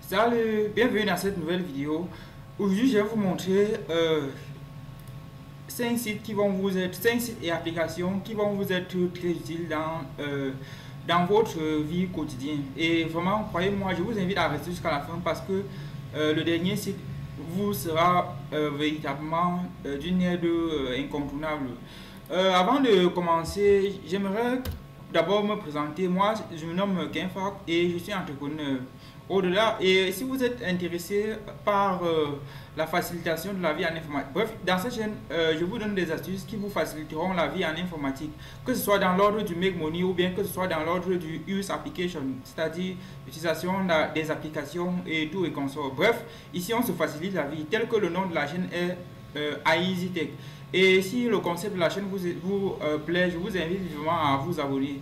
Salut, bienvenue dans cette nouvelle vidéo. Aujourd'hui, je vais vous montrer 5 sites qui vont vous être, 5 sites et applications qui vont vous être très utiles dans votre vie quotidienne. Et vraiment, croyez-moi, je vous invite à rester jusqu'à la fin parce que le dernier site vous sera véritablement d'une aide incontournable. Avant de commencer, j'aimerais d'abord me présenter. Moi, je me nomme Kenfak et je suis entrepreneur. Au-delà, et si vous êtes intéressé par la facilitation de la vie en informatique, bref, dans cette chaîne, je vous donne des astuces qui vous faciliteront la vie en informatique, que ce soit dans l'ordre du make money ou bien que ce soit dans l'ordre du use application, c'est-à-dire l'utilisation des applications et tout et consort. Bref, ici on se facilite la vie, tel que le nom de la chaîne est Easy Tech. Et si le concept de la chaîne vous plaît, je vous invite vivement à vous abonner.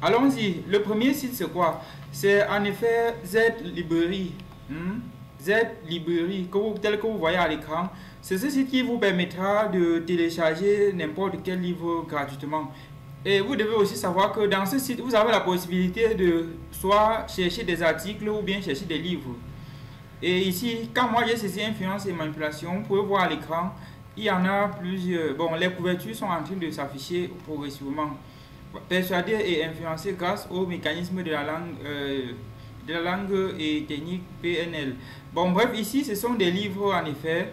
Allons-y. Le premier site, c'est quoi? C'est en effet Z Library. Z Library, tel que vous voyez à l'écran. C'est ce site qui vous permettra de télécharger n'importe quel livre gratuitement. Et vous devez aussi savoir que dans ce site, vous avez la possibilité de soit chercher des articles ou bien chercher des livres. Et ici, quand moi j'ai saisi influence et manipulation, vous pouvez voir à l'écran, il y en a plusieurs. Bon, les couvertures sont en train de s'afficher progressivement. Persuader et influencer grâce au mécanisme de la langue et technique PNL. Bon, bref, ici, ce sont des livres en effet,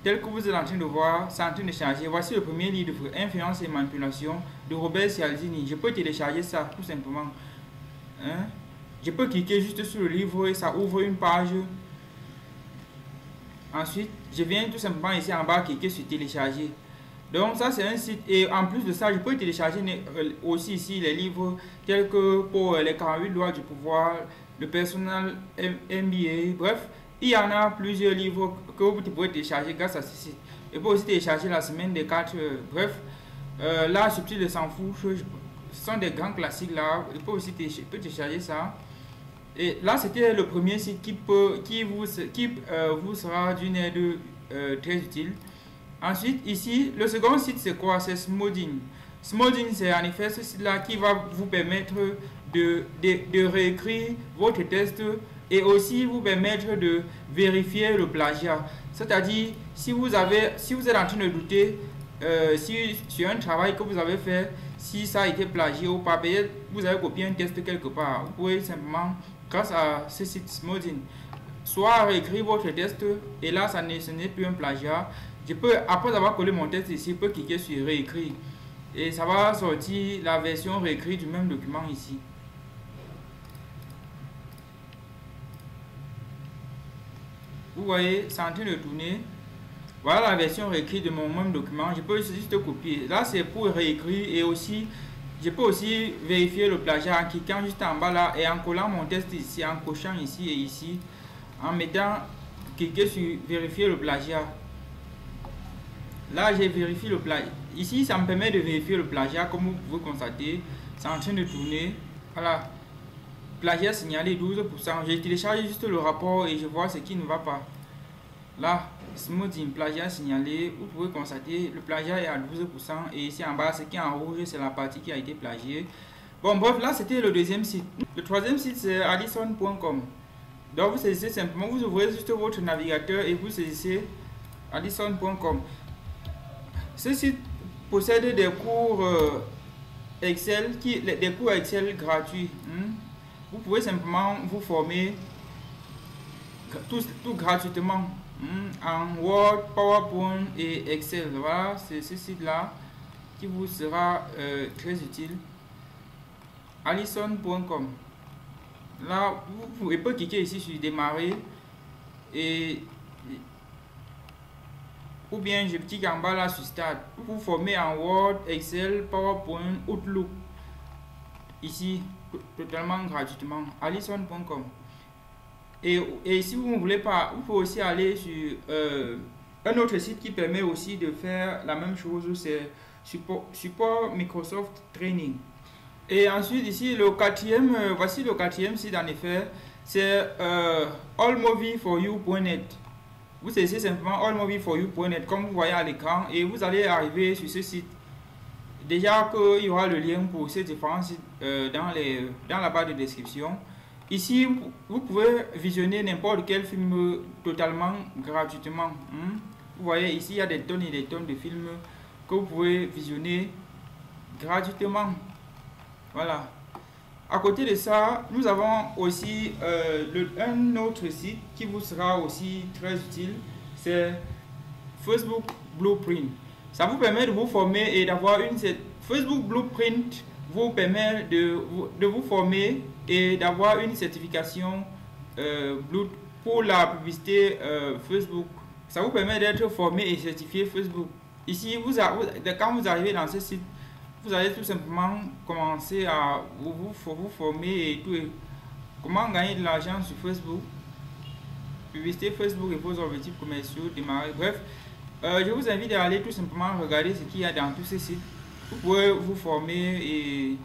tels que vous êtes en train de voir, c'est en train de charger. Voici le premier livre, Influence et manipulation, de Robert Cialdini. Je peux télécharger ça, tout simplement. Je peux cliquer juste sur le livre et ça ouvre une page. Ensuite, je viens tout simplement ici en bas cliquer sur télécharger. Donc ça c'est un site, et en plus de ça je peux télécharger aussi ici les livres tels que pour les 48 lois du pouvoir, le personnel MBA, bref, il y en a plusieurs livres que vous pouvez télécharger grâce à ce site. Et vous pouvez aussi télécharger la semaine des 4 heures, bref, là subtil de s'en fout, ce sont des grands classiques là, vous pouvez aussi télécharger ça. Et là c'était le premier site qui vous sera d'une aide très utile. Ensuite, ici, le second site, c'est quoi? C'est Smoothing. Smoothing, c'est en effet ce site-là qui va vous permettre de réécrire votre test et aussi vous permettre de vérifier le plagiat. C'est-à-dire, si vous êtes en train de douter si sur un travail que vous avez fait, si ça a été plagié ou pas, peut-être vous avez copié un test quelque part. Vous pouvez simplement, grâce à ce site Smoothing, soit réécrire votre test et là, ce n'est plus un plagiat. Je peux, après avoir collé mon test ici, je peux cliquer sur réécrire et ça va sortir la version réécrite du même document ici. Vous voyez, c'est en train de tourner. Voilà la version réécrite de mon même document. Je peux juste copier. Là, c'est pour réécrire et aussi, je peux aussi vérifier le plagiat en cliquant juste en bas là et en collant mon test ici, en cochant ici et ici, en mettant, cliquer sur vérifier le plagiat. Là, j'ai vérifié le plagiat. Ici, ça me permet de vérifier le plagiat, comme vous pouvez constater. C'est en train de tourner. Voilà. Plagiat signalé 12%. J'ai téléchargé juste le rapport et je vois ce qui ne va pas. Là, Smoothing, plagiat signalé. Vous pouvez constater, le plagiat est à 12%. Et ici en bas, ce qui est en rouge, c'est la partie qui a été plagiée. Bon, bref, là, c'était le deuxième site. Le troisième site, c'est Addison.com. Donc, vous saisissez simplement, vous ouvrez juste votre navigateur et vous saisissez Addison.com. Ce site possède des cours Excel, des cours Excel gratuits. Vous pouvez simplement vous former tout gratuitement en Word, PowerPoint et Excel. Voilà, c'est ce site-là qui vous sera très utile. Addison.com. Là, vous pouvez cliquer ici sur démarrer ou bien je clique en bas là sur Start. Vous formez en Word, Excel, PowerPoint, Outlook. Ici, totalement gratuitement. Addison.com. Et si vous ne voulez pas, vous pouvez aussi aller sur un autre site qui permet aussi de faire la même chose. C'est support Microsoft Training. Et ensuite, ici, voici le quatrième site en effet. C'est allmovieforyou.net. Vous saisissez simplement allmovieforyou.net comme vous voyez à l'écran et vous allez arriver sur ce site. Déjà qu'il y aura le lien pour ces différents sites dans la barre de description. Ici, vous pouvez visionner n'importe quel film totalement gratuitement. Vous voyez, ici, il y a des tonnes et des tonnes de films que vous pouvez visionner gratuitement. Voilà. À côté de ça, nous avons aussi un autre site qui vous sera aussi très utile. C'est Facebook Blueprint. Ça vous permet de vous former et d'avoir une... Facebook Blueprint vous permet de vous former et d'avoir une certification pour la publicité Facebook. Ça vous permet d'être formé et certifié Facebook. Ici, quand vous arrivez dans ce site, vous allez tout simplement commencer à vous former et tout. Comment gagner de l'argent sur Facebook, publicité Facebook et vos objectifs commerciaux, démarrer. Bref, je vous invite à aller tout simplement regarder ce qu'il y a dans tous ces sites. Vous pouvez vous former et